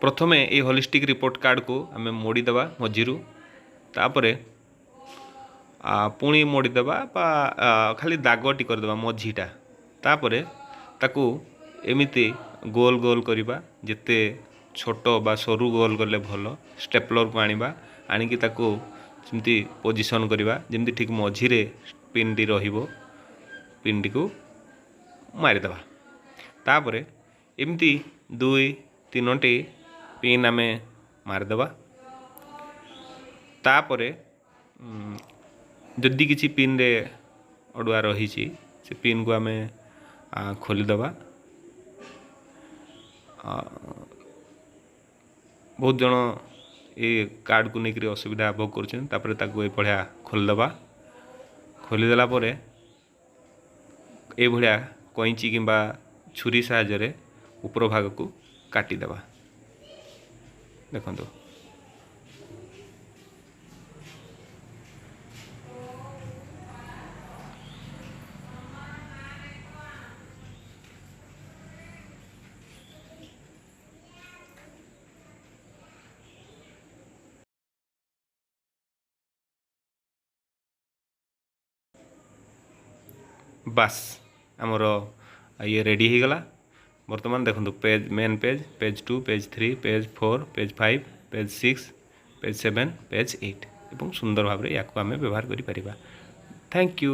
प्रथमे ये holistic report card को आम मोड़ीदेवा मझीरु तापर पुणी मोड़ीदेवा खाली दागटी करदेवा मझीटा तापर ताकू एमिति गोल गोल करवा जिते छोट बा सरू गोल कले भल स्टेपलर को आनिबा आनिकी ताकू सेमती पोजिशन करवा जमी ठीक मझीरे पिनटी रहिबो पिनटी को मारिदेवा तापर एमती 2-3टी पिन आमे मारिदेवा तापर जदि किसी पिन रे अड़ुआ रही से पिन को आमे खोलीदेवा बहुत जन ये कार्ड को लेकर असुविधा भोग कर पढ़िया खोलीदेवा खोलीदेला ये भाया कैंची किंबा छुरी साहाय्य ऊपर भाग को काटिदेवा देखो बास आमर ये रेडी हो गला बर्तमान देखो page main page 2 page 3 page 4 page 5 page 6 page 7 page 8 एवं सुंदर भाव में या व्यवहार करें। Thank you.